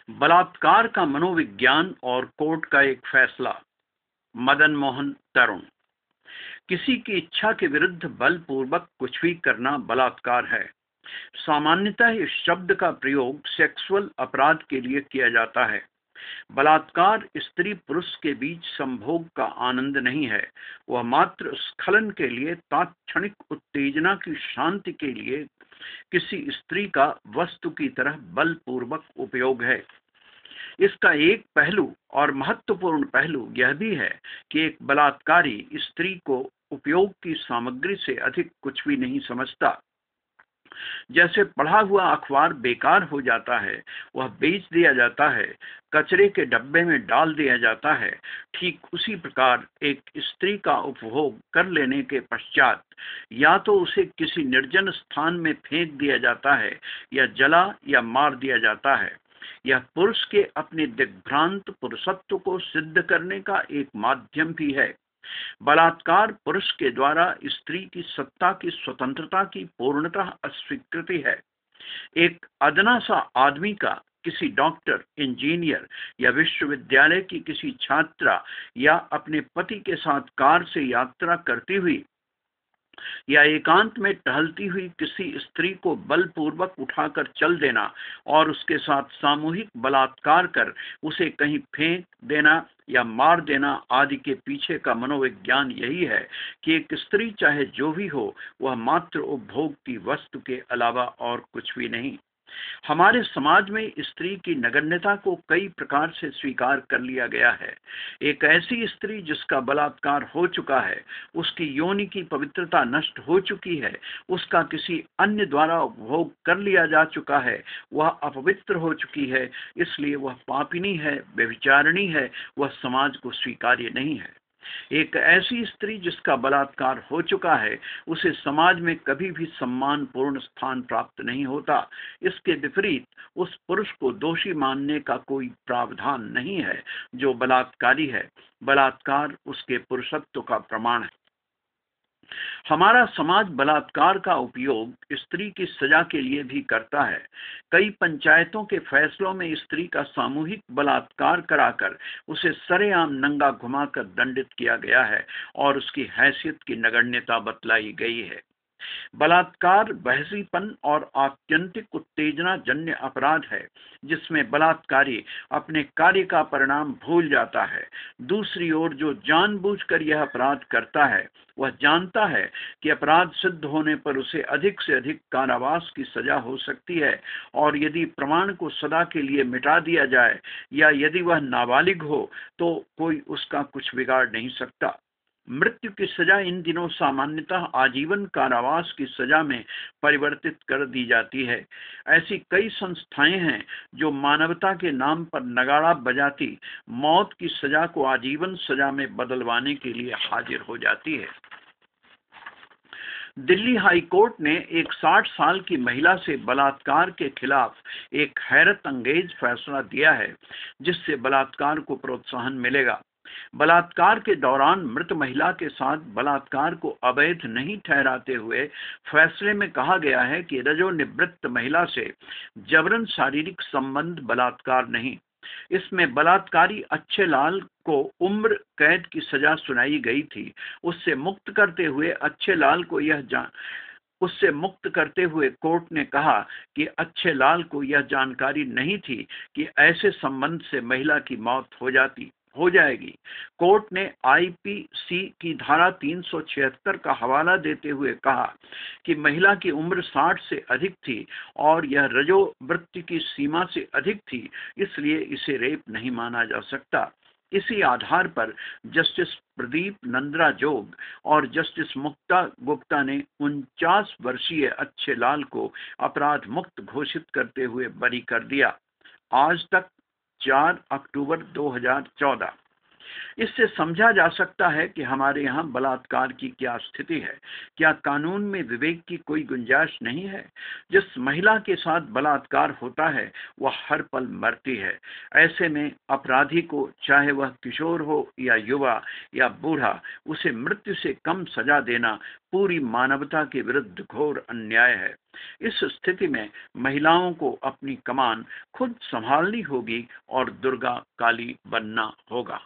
बलात्कार का मनोविज्ञान और कोर्ट का एक फैसला। मदन मोहन तरुण। किसी की इच्छा के विरुद्ध बलपूर्वक कुछ भी करना बलात्कार है। सामान्यतः इस शब्द का प्रयोग सेक्सुअल अपराध के लिए किया जाता है। बलात्कार स्त्री पुरुष के बीच संभोग का आनंद नहीं है, वह मात्र स्खलन के लिए, तात्क्षणिक उत्तेजना की शांति के लिए किसी स्त्री का वस्तु की तरह बलपूर्वक उपयोग है। इसका एक पहलू और महत्वपूर्ण पहलू यह भी है कि एक बलात्कारी स्त्री को उपयोग की सामग्री से अधिक कुछ भी नहीं समझता। जैसे पढ़ा हुआ अखबार बेकार हो जाता है, वह बेच दिया जाता है, कचरे के डब्बे में डाल दिया जाता है, ठीक उसी प्रकार एक स्त्री का उपभोग कर लेने के पश्चात या तो उसे किसी निर्जन स्थान में फेंक दिया जाता है या जला या मार दिया जाता है। यह पुरुष के अपने दिग्भ्रांत पुरुषत्व को सिद्ध करने का एक माध्यम भी है। बलात्कार पुरुष के द्वारा स्त्री की सत्ता की स्वतंत्रता की पूर्णतः अस्वीकृति है। एक अदना सा आदमी का किसी डॉक्टर, इंजीनियर या विश्वविद्यालय की किसी छात्रा या अपने पति के साथ कार से यात्रा करती हुई या एकांत में टहलती हुई किसी स्त्री को बलपूर्वक उठाकर चल देना और उसके साथ सामूहिक बलात्कार कर उसे कहीं फेंक देना या मार देना आदि के पीछे का मनोविज्ञान यही है कि एक स्त्री चाहे जो भी हो, वह मात्र उपभोग की वस्तु के अलावा और कुछ भी नहीं। हमारे समाज में स्त्री की नगण्यता को कई प्रकार से स्वीकार कर लिया गया है। एक ऐसी स्त्री जिसका बलात्कार हो चुका है, उसकी योनि की पवित्रता नष्ट हो चुकी है, उसका किसी अन्य द्वारा उपभोग कर लिया जा चुका है, वह अपवित्र हो चुकी है, इसलिए वह पापिनी है, व्यभिचारिणी है, वह समाज को स्वीकार्य नहीं है। एक ऐसी स्त्री जिसका बलात्कार हो चुका है, उसे समाज में कभी भी सम्मानपूर्ण स्थान प्राप्त नहीं होता। इसके विपरीत उस पुरुष को दोषी मानने का कोई प्रावधान नहीं है जो बलात्कारी है। बलात्कार उसके पुरुषत्व का प्रमाण है। हमारा समाज बलात्कार का उपयोग स्त्री की सजा के लिए भी करता है। कई पंचायतों के फैसलों में स्त्री का सामूहिक बलात्कार कराकर उसे सरेआम नंगा घुमाकर दंडित किया गया है और उसकी हैसियत की नगण्यता बतलाई गई है। बलात्कार बहसीपन और आत्यंतिक उत्तेजना जन्य अपराध है जिसमें बलात्कारी अपने कार्य का परिणाम भूल जाता है। दूसरी ओर जो जानबूझकर यह अपराध करता है, वह जानता है कि अपराध सिद्ध होने पर उसे अधिक से अधिक कारावास की सजा हो सकती है और यदि प्रमाण को सदा के लिए मिटा दिया जाए या यदि वह नाबालिग हो तो कोई उसका कुछ बिगाड़ नहीं सकता। मृत्यु की सजा इन दिनों सामान्यतः आजीवन कारावास की सजा में परिवर्तित कर दी जाती है। ऐसी कई संस्थाएं हैं जो मानवता के नाम पर नगाड़ा बजाती मौत की सजा को आजीवन सजा में बदलवाने के लिए हाजिर हो जाती है। दिल्ली हाई कोर्ट ने एक 60 साल की महिला से बलात्कार के खिलाफ एक हैरत अंगेज फैसला दिया है जिससे बलात्कार को प्रोत्साहन मिलेगा। बलात्कार के दौरान मृत महिला के साथ बलात्कार को अवैध नहीं ठहराते हुए फैसले में कहा गया है कि रजोनिवृत्त महिला से जबरन शारीरिक संबंध बलात्कार नहीं। इसमें बलात्कारी अच्छे लाल को उम्र कैद की सजा सुनाई गई थी। उससे मुक्त करते हुए कोर्ट ने कहा कि अच्छे लाल को यह जानकारी नहीं थी कि ऐसे संबंध से महिला की मौत हो जाएगी। कोर्ट ने आईपीसी की धारा 376 का हवाला देते हुए कहा कि महिला की उम्र 60 से अधिक थी और यह रजोवृत्ति की सीमा से अधिक थी, इसलिए इसे रेप नहीं माना जा सकता। इसी आधार पर जस्टिस प्रदीप नंद्रा जोग और जस्टिस मुक्ता गुप्ता ने 49 वर्षीय अच्छे लाल को अपराध मुक्त घोषित करते हुए बरी कर दिया। आज तक 4 अक्टूबर 2014। इससे समझा जा सकता है कि हमारे यहाँ बलात्कार की क्या स्थिति है। क्या कानून में विवेक की कोई गुंजाइश नहीं है? जिस महिला के साथ बलात्कार होता है वह हर पल मरती है। ऐसे में अपराधी को, चाहे वह किशोर हो या युवा या बूढ़ा, उसे मृत्यु से कम सजा देना पूरी मानवता के विरुद्ध घोर अन्याय है। इस स्थिति में महिलाओं को अपनी कमान खुद संभालनी होगी और दुर्गा काली बनना होगा।